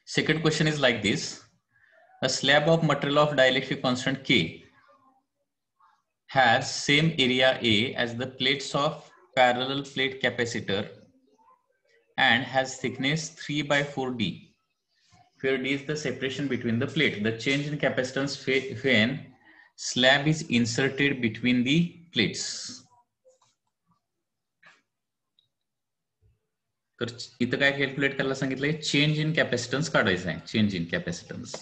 Second question is like this. A slab of material of dielectric constant K has same area A as the plates of parallel plate capacitor and has thickness 3/4D, where D is the separation between the plate. The change in capacitance when slab is inserted between the plates. तर इथं काय calculate करायला सांगितलंय, change in capacitance काढायचं आहे. Change in capacitance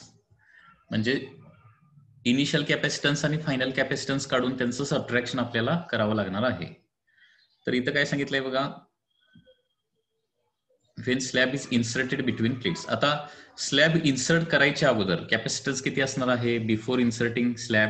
म्हणजे initial capacitance आणि final capacitance काढून त्यांचं सबट्रॅक्शन आपल्याला करावं लागणार आहे. तर इथं काय सांगितलंय बघा, when slab is inserted between plates. आता स्लॅब इन्सर्ट करायच्या अगोदर कॅपॅसिटन्स किती असणार आहे before inserting slab?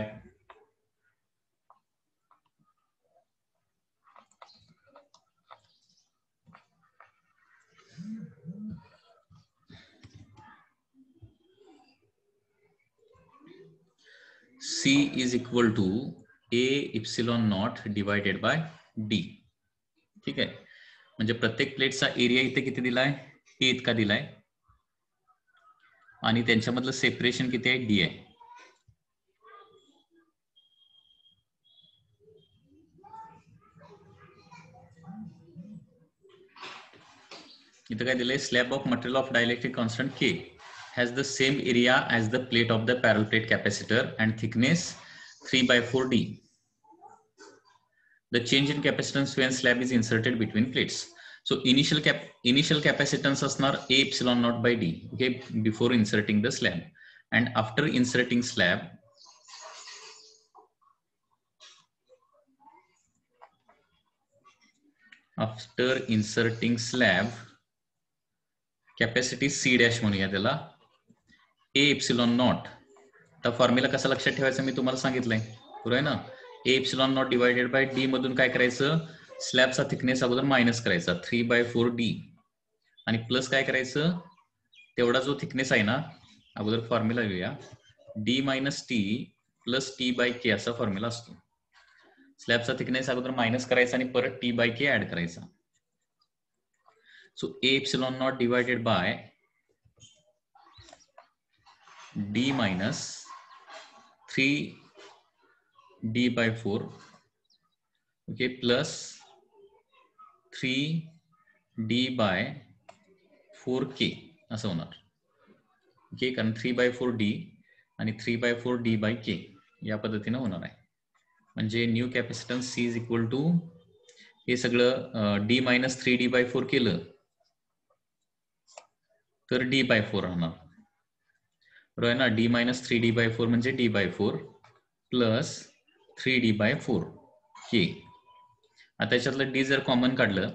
C is equal to A epsilon naught divided by D. ठीक आहे, म्हणजे प्रत्येक प्लेटचा एरिया इथे किती दिलाय, A इतका दिलाय आणि त्यांच्यामधलं सेपरेशन किती आहे, D आहे. इथं काय दिलंय, slab of material of dielectric constant K has the same area as the plate of the parallel plate capacitor and thickness 3/4D. The change in capacitance when slab is inserted between plates. So initial capacitance asnar A epsilon naught by D, okay, before inserting the slab, and after inserting slab, capacity C dash म्हणूया त्याला, A epsilon naught. तर formula कसा लक्षात ठेवायचा मी तुम्हाला सांगितलंय, बरोबर आहे ना. A epsilon naught divided by D मधून काय करायचं, स्लॅबचा थिकनेस अगोदर मायनस करायचा 3/4D आणि प्लस काय करायचं, तेवढा जो थिकनेस आहे ना, अगोदर फॉर्म्युला घेऊया, D minus T plus T/K असा फॉर्म्युला असतो. स्लॅबचा थिकनेस अगोदर मायनस करायचा आणि परत T/K ऍड करायचा. So A epsilon naught divided by D minus 3D/4, okay, plus 3D/4K असं होणार. ओके, कारण 3/4D आणि 3/4D/K या पद्धतीने होणार आहे. म्हणजे new capacitance C is equal to, हे सगळं D मायनस 3D/4 केलं तर D/4 राहणार, बरोबर आहे ना. D मायनस 3D/4 म्हणजे D/4 प्लस 3D/4K. आता त्याच्यातलं D जर कॉमन काढलं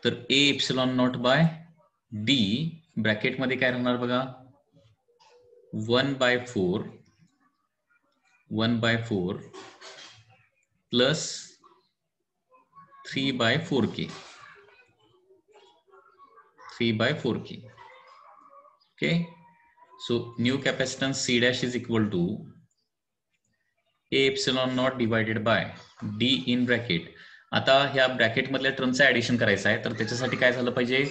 तर A epsilon naught by D bracket मध्ये काय राहणार बघा, 1/4 plus 3/4K. Okay, so new capacitance C dash is equal to A epsilon naught divided by D in bracket. आता ह्या ब्रॅकेट मधल्या टर्मचं ऍडिशन करायचं आहे, तर त्याच्यासाठी काय झालं पाहिजे,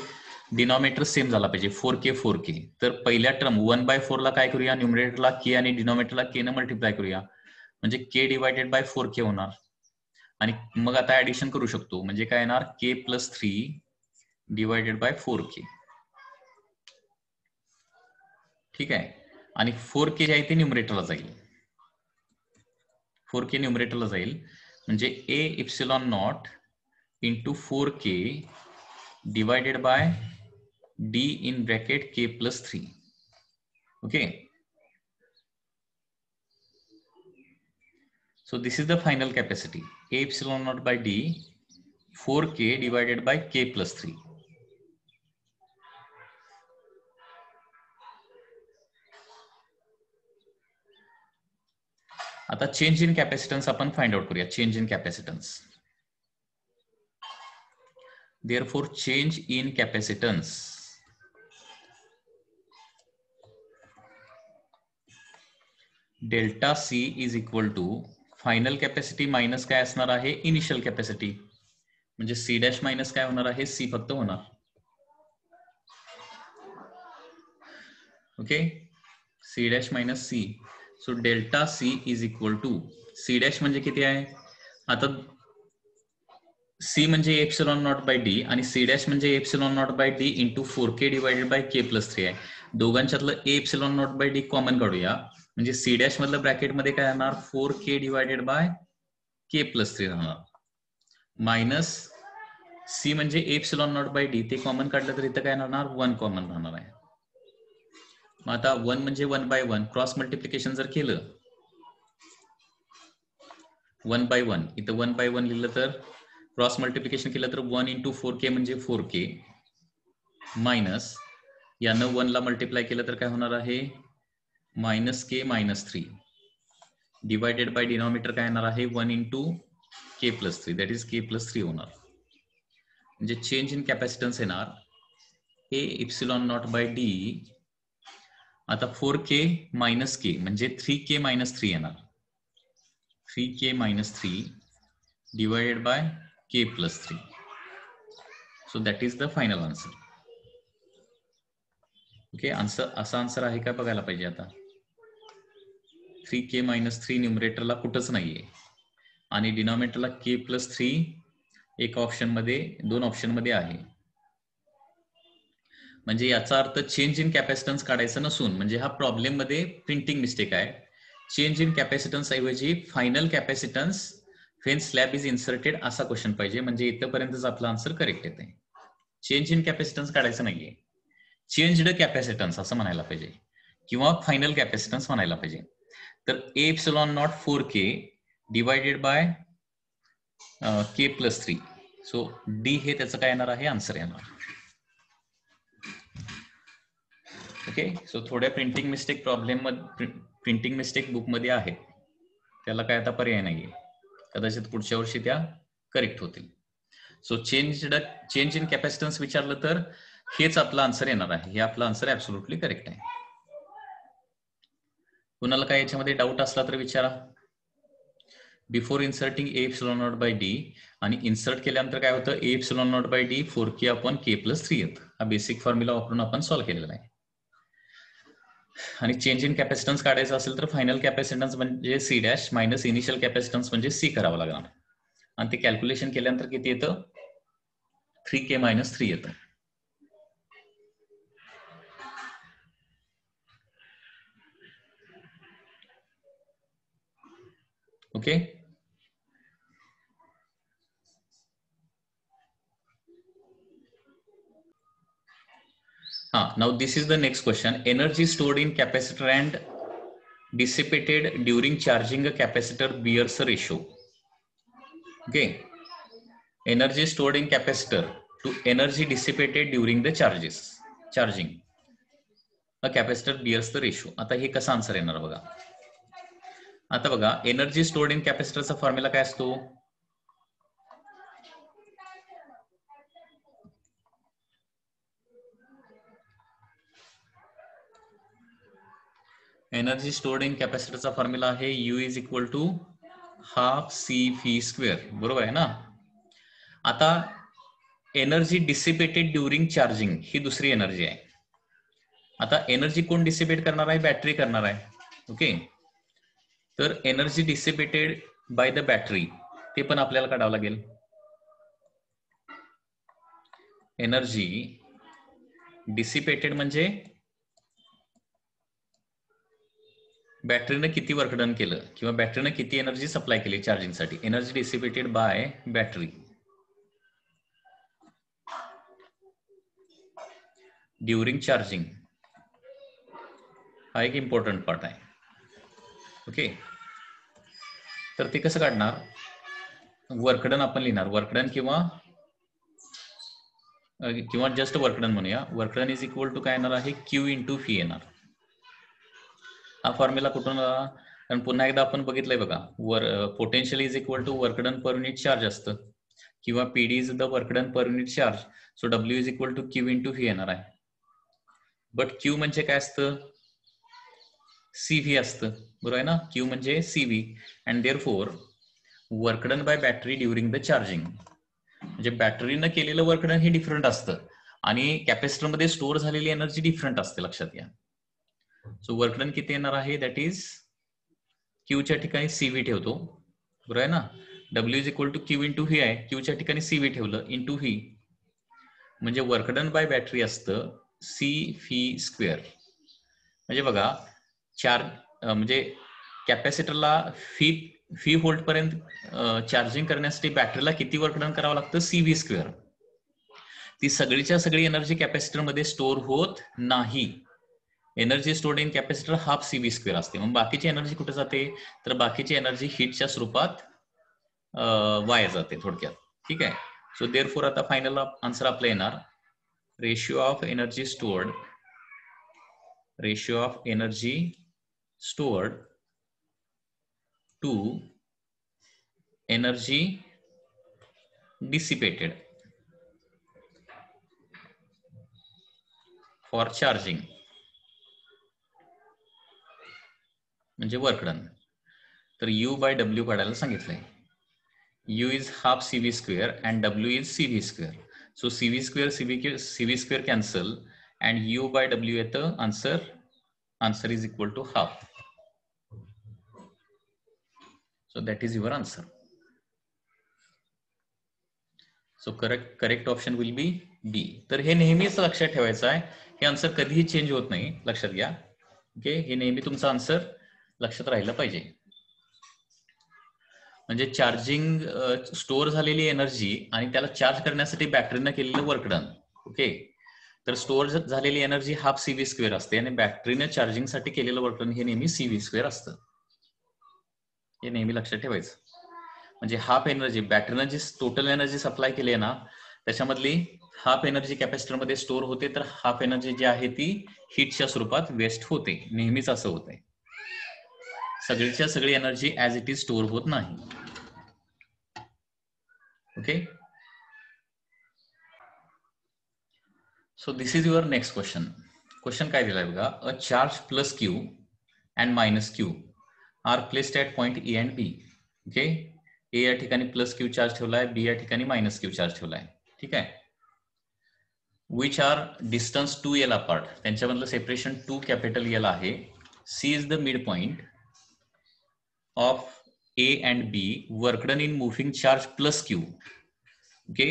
डिनॉमिनेटर सेम झाला पाहिजे 4K. तर पहिल्या टर्म 1/4 ला काय करूया, न्यूमरेटरला K आणि डिनॉमिनेटरला K न मल्टिप्लाय करूया, म्हणजे K डिवायडेड बाय 4K होणार. आणि मग आता ऍडिशन करू शकतो, म्हणजे काय येणार, K plus 3 divided bye 4K. ठीक आहे, आणि 4K जे आहे ते न्यूमरेटरला जाईल, 4K न्यूमरेटरला जाईल, म्हणजे A epsilon naught into 4K divided by D in bracket K plus 3. Okay, so this is the final capacity, A epsilon naught by D 4K divided by K plus 3. आता change in capacitance आपण find out करूया. Change in capacitance, therefore change in capacitance delta C is equal to final capacity minus काय असणार आहे, initial capacity, म्हणजे C dash minus काय होणार आहे, C फक्त होणार. Okay, C dash minus C. So delta C is equal to C dash म्हणजे किती आहे आता, सी म्हणजे एप्सिलॉन नॉट बाय डी आणि सी डॅश म्हणजे epsilon naught by D into 4k divided by K plus 3 आहे. दोघांच्यातलं A epsilon naught by D common काढूया, म्हणजे सी डॅश मधलं ब्रॅकेटमध्ये काय येणार 4k divided by K plus 3 राहणार, मायनस सी म्हणजे एप्सिलॉन नॉट बाय डी, ते कॉमन काढलं तर इथं काय राहणार 1 कॉमन राहणार आहे. मग आता 1 म्हणजे 1 बाय 1 क्रॉस मल्टिप्लिकेशन जर केलं 1 बाय 1, इथं 1 बाय 1 लिहिलं तर क्रॉस मल्टिप्लिकेशन केलं तर 1 इंटू 4k म्हणजे 4k, मायनस यानं 1 ला मल्टिप्लाय केलं तर काय होणार आहे minus K minus 3 divided by denominator काय येणार आहे 1 into K plus 3, that is K plus 3 होणार. म्हणजे चेंज इन कॅपॅसिटन्स येणार A epsilon naught by D, आता 4k मायनस के म्हणजे 3k मायनस 3 येणार, 3k minus 3 divided bye k plus 3. So that is the final answer. Okay, answer असा answer आहे का बघायला पाहिजे. आता 3k मायनस 3 न्यूमरेटरला कुठंच नाहीये आणि डिनॉमिनेटरला k प्लस 3 एक ऑप्शन मध्ये, 2 ऑप्शन मध्ये आहे. म्हणजे याचा अर्थ चेंज इन कॅपॅसिटन्स काढायचं नसून, म्हणजे हा प्रॉब्लेम मध्ये प्रिंटिंग मिस्टेक आहे. चेंज इन कॅपॅसिटन्स ऐवजी final capacitance when slab is inserted असा क्वेश्चन पाहिजे, म्हणजे इथपर्यंतच आपला आन्सर करेक्ट येते. चेंज इन कॅपॅसिटन्स काढायचं नाहीये, चेंज्ड कॅपॅसिटन्स असं म्हणायला पाहिजे किंवा फायनल कॅपॅसिटन्स म्हणायला पाहिजे. तर ए epsilon not 4k divided by K plus 3, so D हे त्याचं काय येणार आहे आन्सर येणार. ओके, सो थोड्या printing mistake problem printing mistake book मध्ये आहेत, त्याला काय आता पर्याय नाहीये, कदाचित पुढच्या वर्षी त्या करेक्ट होतील. सो चेंज इन कॅपॅसिटन्स विचारलं तर हेच आपला आन्सर येणार आहे, हे आपला आन्सर ऍब्सोल्युटली करेक्ट आहे. कुणाला काय याच्यामध्ये डाऊट असला तर विचारा. Before inserting A epsilon naught by D, आणि इन्सर्ट केल्यानंतर काय होतं A epsilon naught by D 4k upon K plus 3 येतं. हा बेसिक फॉर्म्युला वापरून आपण सॉल्व्ह केलेला आहे. आणि चेंज इन कॅपॅसिटन्स काढायचं असेल तर फायनल कॅपॅसिटन्स म्हणजे C dash minus initial capacitance म्हणजे सी करावं लागणार, आणि ते कॅल्क्युलेशन केल्यानंतर किती येतं 3k मायनस 3 येतं. Okay, now this is the next question. Energy stored in capacitor and dissipated during charging a capacitor bears a ratio. Okay, energy stored in capacitor to energy dissipated during the charging a capacitor bears the ratio. आता हे कसं answer येणार बघा. आता बघा, energy stored in कॅपॅसिटरचा formula काय असतो, एनर्जी स्टोर्ड इन कॅपॅसिटरचा फॉर्म्युला आहे U is equal to half CV², बरोबर आहे ना. आता एनर्जी डिसिपेटेड ड्युरिंग चार्जिंग ही दुसरी एनर्जी आहे. आता एनर्जी कोण डिसिपेट करणार आहे, बॅटरी करणार आहे. ओके, तर energy dissipated by the battery ते पण आपल्याला काढावं लागेल. एनर्जी डिसिपेटेड म्हणजे बॅटरीनं किती वर्क डन केलं किंवा बॅटरीनं किती एनर्जी सप्लाय केली चार्जिंगसाठी, energy dissipated by battery during charging, हा एक इम्पॉर्टंट पार्ट आहे. ओके, तर ते कसं काढणार, वर्कडन आपण लिहिणार, वर्कडन किंवा जस्ट वर्कडन म्हणूया. वर्कडन इज इक्वल टू काय येणार आहे Q इंटू फी येणार. हा फॉर्म्युला कुठून, कारण पुन्हा एकदा आपण बघितलंय बघा, potential is equal to work done per unit charge असतं, किंवा PD is the work done per unit charge, so W is equal to Q into phi येणार आहे. बट Q म्हणजे काय असतं, CV असतं, बरोबर आहे ना. Q म्हणजे CV, and therefore work done by battery during the charging, म्हणजे बॅटरीनं केलेलं वर्कडन हे डिफरंट असतं आणि कॅपॅसिटरमध्ये स्टोअर झालेली एनर्जी डिफरंट असते, लक्षात घ्या. सो वर्क डन किती येणार आहे, दॅट इज क्यूच्या ठिकाणी सीव्ही ठेवतो, बरोबर आहे ना. W is equal to Q into V आहे, क्यूच्या ठिकाणी सीव्ही ठेवलं इंटू व्ही, म्हणजे वर्क डन बाय बॅटरी असतं सी व्ही स्क्वेअर. म्हणजे बघा म्हणजे कॅपॅसिटरला व्ही व्होल्ट पर्यंत चार्जिंग करण्यासाठी बॅटरीला किती वर्क डन करावं लागतं, सी व्ही स्क्वेअर. ती सगळीच्या सगळी एनर्जी कॅपॅसिटर मध्ये स्टोअर होत नाही. Energy stored in capacitor half C V square असते. मग बाकीची एनर्जी कुठे जाते, तर बाकीची एनर्जी हीटच्या स्वरूपात वाया जाते थोडक्यात. ठीक आहे. सो देअरफॉर आता फायनल आन्सर आपला येणार ratio of energy stored to energy dissipated for charging, म्हणजे वर्क डन. तर U बाय W काढायला सांगितलंय. U is half CV square and W is CV square. So CV square CV square cancel and U by W येतं answer is equal to half. So that is your answer. So correct option will be B. तर हे नेहमीच लक्षात ठेवायचं आहे, हे answer कधीही change होत नाही, लक्षात घ्या. ओके, हे नेहमी तुमचं आन्सर लक्षात राहिलं पाहिजे. म्हणजे चार्जिंग स्टोअर झालेली एनर्जी आणि त्याला चार्ज करण्यासाठी बॅटरीनं केलेलं वर्क डन. ओके, तर स्टोअर झालेली एनर्जी हाफ CV स्क्वेअर असते आणि बॅटरीने चार्जिंगसाठी केलेलं वर्क डन हे नेहमी CV स्क्वेअर असतं. हे नेहमी लक्षात ठेवायचं. म्हणजे हाफ एनर्जी बॅटरीनं जी टोटल एनर्जी सप्लाय केली आहे ना, त्याच्यामधली हाफ एनर्जी कॅपॅसिटर मध्ये स्टोअर होते, तर हाफ एनर्जी जी आहे ती हीटच्या स्वरूपात वेस्ट होते. नेहमीच असं होतंय. सगळीच्या सगळी energy as it is store होत नाही. Okay, so this is your next question. Question काय दिलाय बघा, a charge plus Q and minus Q are placed at point A and B. Okay, A या ठिकाणी प्लस क्यू चार्ज ठेवलाय, बी या ठिकाणी मायनस क्यू चार्ज ठेवलाय. ठीक आहे. Which are distance 2L apart, त्यांच्यामधलं सेपरेशन 2 कॅपिटल L आहे. C is the mid point of A and B, work done in moving charge plus Q. Okay,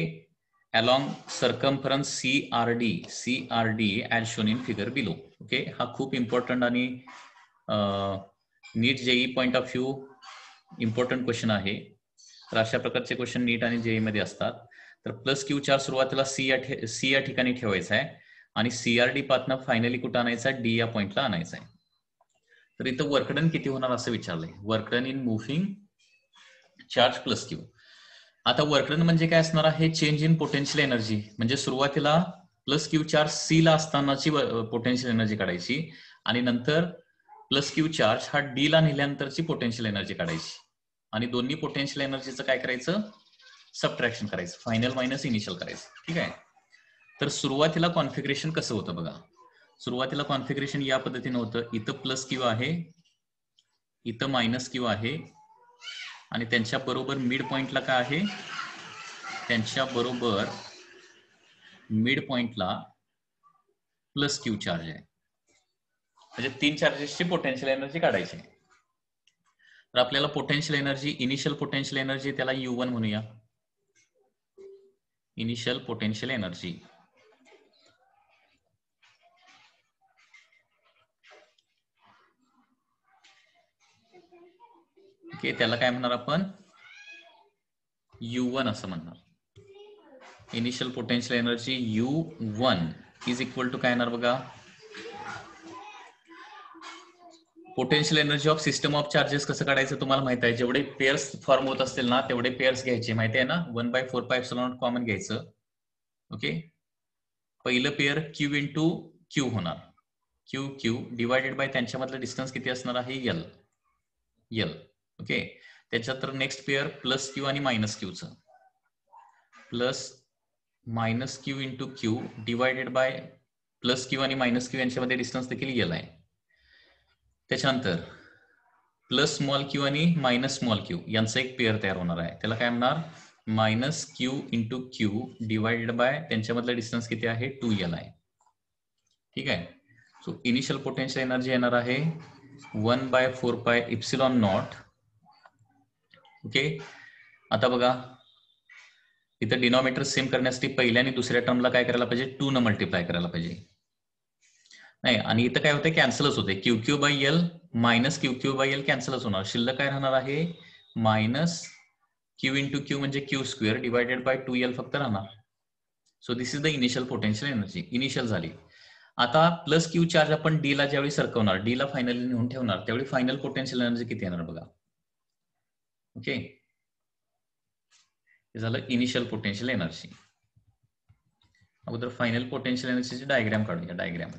along circumference CRD as shown in figure below. Okay, हा खूप important आणि NEET JEE point of view important question आहे. तर अशा प्रकारचे question नीट आणि JEE मध्ये असतात. तर प्लस क्यू चार्ज सुरुवातीला सी या ठिकाणी ठेवायचा आहे आणि CRD पाथनं फायनली कुठं आणायचा, D या पॉइंटला आणायचा आहे. तर इथं वर्कडन किती होणार असं विचारलंय. Work done in moving charge plus Q. आता वर्कडन म्हणजे काय असणार आहे, चेंज इन पोटेन्शियल एनर्जी. म्हणजे सुरुवातीला प्लस क्यू चार्ज सी ला असतानाची पोटेन्शियल एनर्जी काढायची आणि नंतर प्लस क्यू चार्ज हा डी ला नेल्यानंतरची पोटेन्शियल एनर्जी काढायची आणि दोन्ही पोटेन्शियल एनर्जीचं काय करायचं, सबट्रॅक्शन करायचं, फायनल मायनस इनिशियल करायचं. ठीक आहे. तर सुरुवातीला कॉन्फिगरेशन कसं होतं बघा. सुरुवातीला कॉन्फिगरेशन या पद्धतीने होतं, इथं प्लस क्यू आहे, इथं मायनस क्यू आहे आणि त्यांच्या बरोबर मिड पॉइंटला काय आहे, त्यांच्या बरोबर मिड पॉइंटला प्लस क्यू चार्ज आहे. म्हणजे 3 चार्जेसची पोटेन्शियल एनर्जी काढायची. तर आपल्याला potential energy, initial potential energy त्याला U1 म्हणूया. इनिशियल पोटेन्शियल एनर्जी ओके, त्याला काय म्हणणार आपण, U1 असं म्हणणार. Initial potential energy U1 is equal to काय येणार बघा, potential energy of system of charges कसं काढायचं तुम्हाला माहित आहे. जेवढे पेअर्स फॉर्म होत असतील ना तेवढे पेअर्स घ्यायचे, माहिती आहे ना. 1/4πε कॉमन घ्यायचं. ओके, पहिलं पेअर Q इंटू Q होणार, Q डिवायडेड बाय त्यांच्यामधलं डिस्टन्स किती असणार आहे, L. ओके, त्याच्यानंतर नेक्स्ट पेअर प्लस Q आणि मायनस Qचं, plus minus Q into Q divided by plus Q आणि मायनस Q यांच्यामध्ये डिस्टन्स देखील L आहे. त्याच्यानंतर प्लस स्मॉल क्यू आणि मायनस स्मॉल क्यू यांचा एक पेअर तयार होणार आहे, त्याला काय म्हणणार, minus Q into Q divided by त्यांच्यामधलं डिस्टन्स किती आहे, 2L आहे. ठीक आहे. सो इनिशियल पोटेन्शियल एनर्जी येणार आहे 1/4πε0. ओके, आता बघा इथं डिनॉमिनेटर सेम करण्यासाठी पहिल्या आणि दुसऱ्या टर्मला काय करायला पाहिजे, 2 न मल्टिप्लाय करायला पाहिजे. नाही, आणि इथं काय होतंय, कॅन्सलच होते. QQ/L मायनस QQ/L कॅन्सलच होणार. शिल्लक काय राहणार आहे, मायनस Q इंटू Q म्हणजे Q² डिवायडेड बाय 2L फक्त राहणार. So this is the initial potential energy. Initial झाली. आता प्लस Q चार्ज आपण D ला ज्यावेळी सरकवणार, D ला फायनली नेऊन ठेवणार, त्यावेळी फायनल पोटेन्शियल एनर्जी किती येणार बघा. ओके, हे झालं इनिशियल पोटेन्शियल एनर्जी. अगोदर फायनल पोटेन्शियल एनर्जीची डायग्राम काढूया. डायग्राम,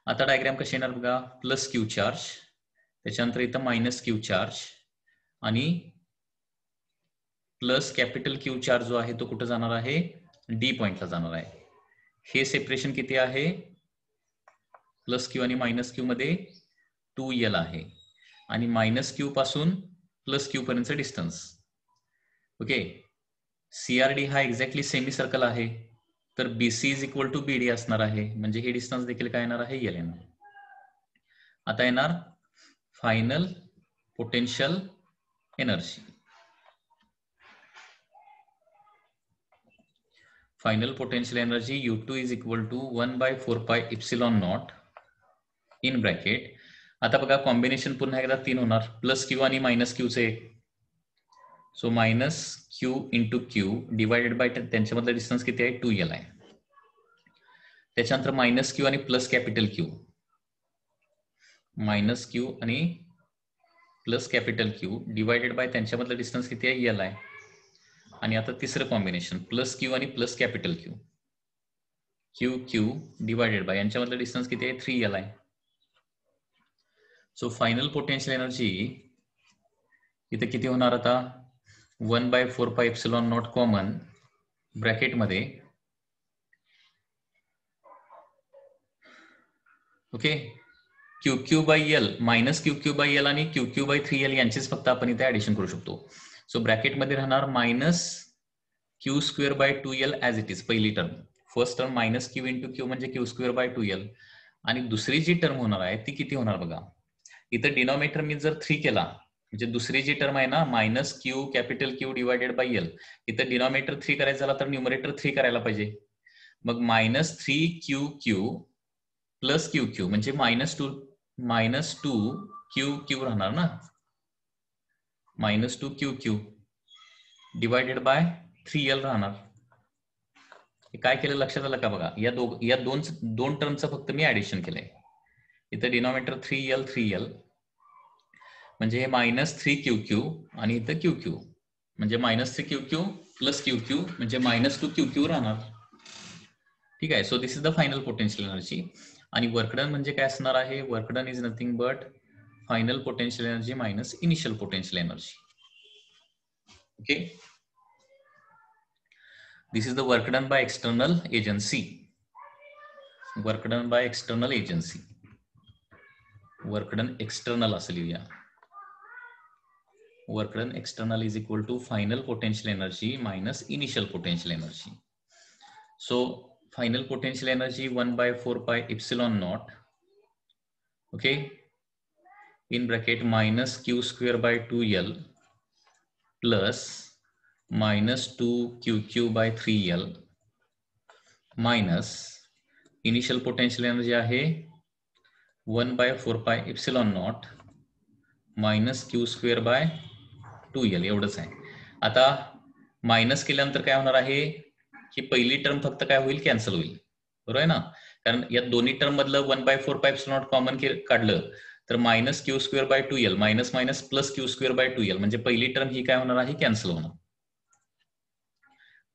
आता डायग्राम कशी येणार बघा, प्लस Q चार्ज, त्याच्यानंतर इथं मायनस Q चार्ज आणि प्लस कॅपिटल Q चार्ज जो आहे तो कुठे जाणार आहे, D पॉइंटला जाणार आहे. हे सेपरेशन किती आहे, प्लस Q आणि मायनस Q मध्ये 2L आहे आणि मायनस Q पासून प्लस Q पर्यंतचं डिस्टन्स. ओके, CRD हा एक्झॅक्टली सेमी सर्कल आहे, तर BC is equal to BD असणार आहे, म्हणजे हे डिस्टन्स देखील काय येणार आहे, L येणार. आता येणार final potential energy. Final potential energy U2 is equal to 1/4πε0 in bracket. आता बघा कॉम्बिनेशन पुन्हा एकदा 3 होणार, प्लस Q आणि मायनस Q चे. So minus Q into Q divided by त्यांच्यामधलं डिस्टन्स किती आहे, 2L आहे. त्याच्यानंतर मायनस Q आणि plus capital Q, minus Q आणि plus capital Q divided by त्यांच्यामधलं डिस्टन्स किती आहे, L आहे. आणि आता तिसरं कॉम्बिनेशन प्लस Q आणि plus capital Q, Q divided by यांच्यामधलं डिस्टन्स किती आहे, 3L आहे. सो फायनल पोटेन्शियल एनर्जी इथे किती होणार, आता 1/4πε0 common ब्रॅकेटमध्ये. Okay, QQ/L minus QQ/L आणि QQ/3L यांचीच फक्त आपण इथे ऍडिशन करू शकतो. सो ब्रॅकेटमध्ये राहणार minus Q²/2L as it is. पहिली term, first term minus Q into Q म्हणजे Q²/2L, आणि दुसरी जी टर्म होणार आहे ती किती होणार बघा. इथं डिनॉमिनेटर मी जर 3 केला, म्हणजे दुसरी जी टर्म आहे ना, minus Q capital Q divided bye L, इथं डिनॉमिनेटर 3 करायचं झाला तर न्यूमरेटर 3 करायला पाहिजे. मग मायनस 3QQ प्लस QQ म्हणजे मायनस 2QQ राहणार ना, minus 2QQ divided by 3L राहणार. काय केलं लक्षात आलं का बघा, या दोन टर्मचं फक्त मी ऍडिशन केलंय. इथं डिनॉमिनेटर 3L म्हणजे हे मायनस 3QQ आणि इथं QQ म्हणजे मायनस 3QQ प्लस QQ म्हणजे मायनस 2QQ राहणार. ठीक आहे, so this is the final potential energy. आणि वर्क डन म्हणजे काय असणार आहे, work done is nothing but final potential energy minus initial potential energy. Okay, this is the work done by external agency. Work done by external agency, work done external असं लिहूया. Work done external is equal to final potential energy minus initial potential energy. So final potential energy 1/4πε0, okay, in bracket minus Q²/2L plus minus 2QQ/3L minus initial potential energy आहे 1/4πε0 minus Q²/2L एवढंच आहे. आता minus केल्यानंतर काय होणार आहे की पहिली टर्म फक्त काय होईल, कॅन्सल होईल, बरोबर आहे ना, कारण या दोन्ही टर्म मधलं 1/4πε0 कॉमन काढलं तर minus Q²/2L minus minus plus Q²/2L म्हणजे पहिली टर्म ही काय होणार आहे, कॅन्सल होणार.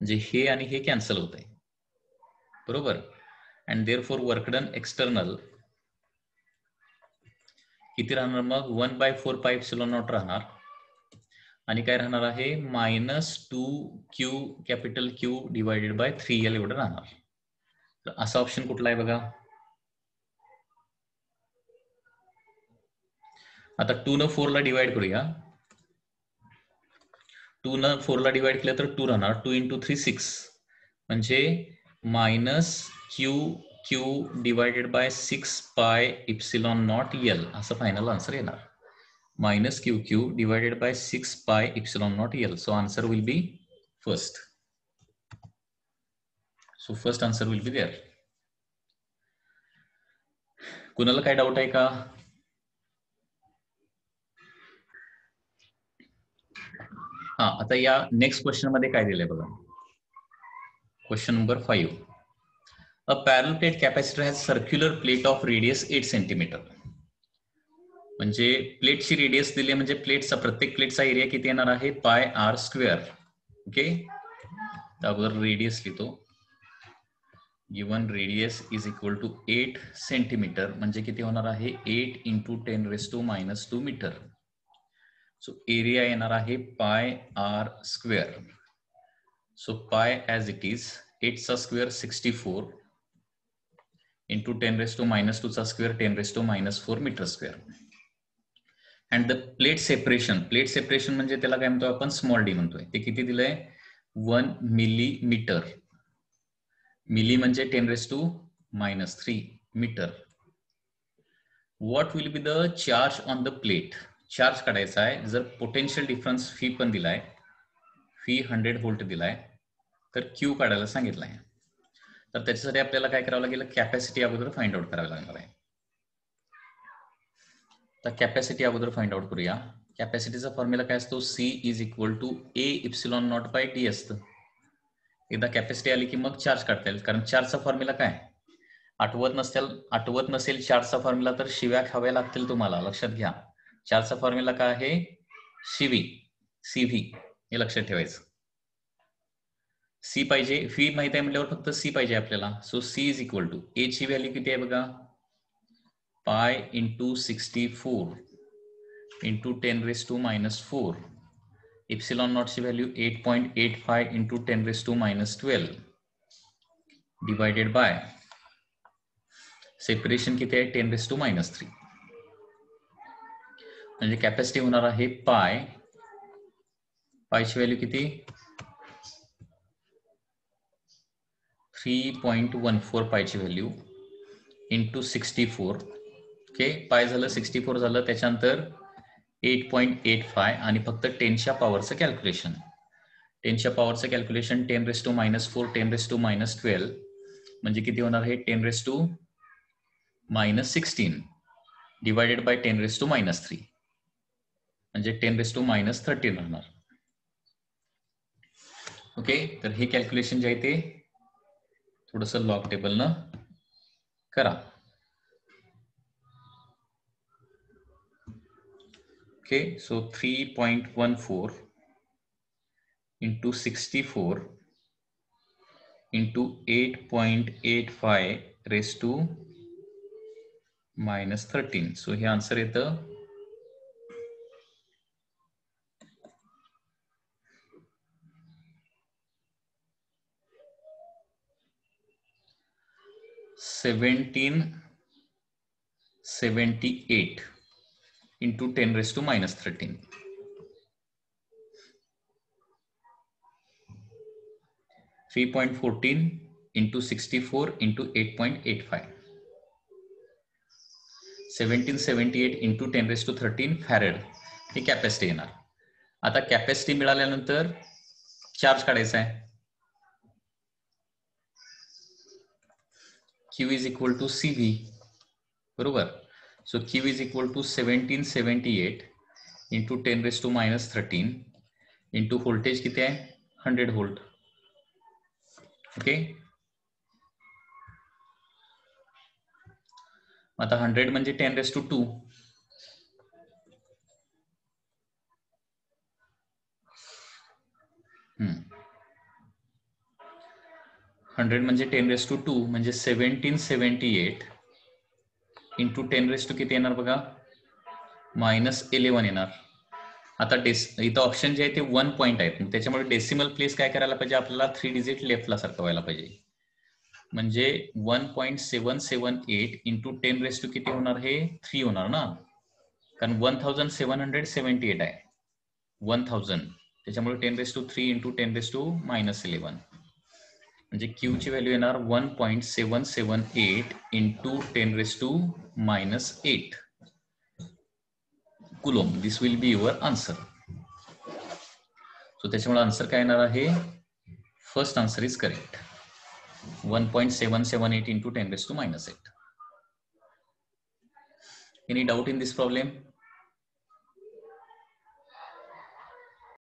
म्हणजे हे आणि हे कॅन्सल होत आहे, बरोबर. And therefore work done external किती राहणार मग, 1/4πε0 राहणार आणि काय राहणार आहे, minus 2Q capital Q divided bye 3L एवढं राहणार. तर असा ऑप्शन कुठला आहे बघा. आता 2 न 4 ला डिवाइड करूया. 2 न 4 ला डिवाइड केलं तर 2 राहणार, 2 इंटू 3 6 म्हणजे minus Q divided by 6 pi epsilon naught L असं फायनल आन्सर येणार. Minus Q Q divided by 6 pi epsilon naught L. So answer will be first. So first answer will be there. कुणाला काय doubt आहे का? हा, आता या next question मध्ये काय दिलंय बघा. Question number 5. अ पॅरल plate capacitor has circular plate of radius 8 centimetre. म्हणजे प्लेटची रेडियस दिली, म्हणजे प्लेटचा प्रत्येक प्लेटचा एरिया किती येणार आहे? Pi R square. ओके, अगोदर रेडियस लिहितो. Given radius is equal to 8 centimetre, म्हणजे किती होणार आहे? 8 इंटू 10⁻² मीटर. सो एरिया येणार आहे pi R square. So pi as it is 8चा स्क्वेअर 64 इंटू 10⁻² चा square 10⁻⁴ metre square. And the plate separation, plate separation म्हणजे त्याला काय म्हणतो आपण? स्मॉल डी म्हणतोय. ते किती दिलंय? 1 मिलीमीटर. मिली म्हणजे 10⁻³ metre. What will be the charge on the plate? Charge काढायचा आहे. जर पोटेन्शियल डिफरन्स फी पण दिलाय, फी 100 व्होल्ट दिलाय, तर क्यू काढायला सांगितलंय. तर त्याच्यासाठी आपल्याला काय करावं लागेल? कॅपॅसिटी अगोदर फाइंड आउट करावी लागणार आहे. तर कॅपॅसिटी अगोदर फाइंड आउट करूया. कॅपॅसिटीचा फॉर्म्युला काय असतो? C is equal to A epsilon naught by D असतं. एकदा कॅपॅसिटी आली की मग चार्ज काढता येईल. कारण चार्जचा फॉर्म्युला काय? आठवत नसेल चार्जचा फॉर्म्युला तर शिव्या खाव्या लागतील तुम्हाला. लक्षात घ्या. चार्जचा फॉर्म्युला काय आहे? सीव्ही. सीव्ही हे लक्षात ठेवायचं. सी पाहिजे, फी माहिती आहे म्हटल्यावर फक्त सी पाहिजे आपल्याला. So C is equal to A ची व्हॅल्यू किती आहे बघा? Pi into 64 into 10⁻⁴. इप्सिलॉन नॉटची value 8.85 into 10⁻12 divided by separation किती आहे? 10⁻³ म्हणजे कॅपॅसिटी होणार आहे पायची व्हॅल्यू किती? 3.14 पायची व्हॅल्यू इंटू 64. ओके, पाय झालं 64 झालं, त्याच्यानंतर 8.85 आणि फक्त 10च्या पॉवरचं कॅल्क्युलेशन. 10च्या पॉवरचं कॅल्क्युलेशन 10⁻⁴ 10⁻⁻12 म्हणजे किती होणार आहे? 10⁻⁻16 डिवायडेड बाय 10⁻⁻³ म्हणजे 10⁻⁻13 राहणार. ओके, तर हे कॅल्क्युलेशन जे आहे ते थोडंसं लॉग टेबलनं करा. Okay, so 3.14 into 64 into 8.85⁻⁻13. So हे आन्सर येतं 1778 into 10⁻⁻13. 3.14 into 64 into 8.85. 1778 into 10⁻13 farad ही कॅपॅसिटी येणार. आता कॅपॅसिटी मिळाल्यानंतर चार्ज काढायचा आहे. Q is equal to CV, बरोबर. So Q is equal to 1778 into 10⁻13 into voltage किती आहे? 100 व्होल्ट. ओके, आता 100 म्हणजे 10⁻². 100 म्हणजे 10⁻² म्हणजे 1778 इंटू 10⁻² किती येणार बघा? -11 येणार. आता इथं ऑप्शन जे आहे ते 1 पॉईंट आहेत, त्याच्यामुळे डेसिमल प्लेस काय करायला पाहिजे? आपल्याला 3 डिजिट लेफ्टला सरकवायला पाहिजे. म्हणजे 1.778 इंटू 10⁻² किती होणार? हे 3 होणार ना, कारण 1778 आहे. 1000 त्याच्यामुळे 10⁻³ इंटू 10⁻⁻11 म्हणजे क्यू ची व्हॅल्यू येणार 1.778 into 10⁻⁻8 coulomb. This will be your answer. So त्याच्यामुळे आन्सर काय येणार आहे? First answer is correct. 1.778 into 10⁻⁻8. Any doubt in this problem?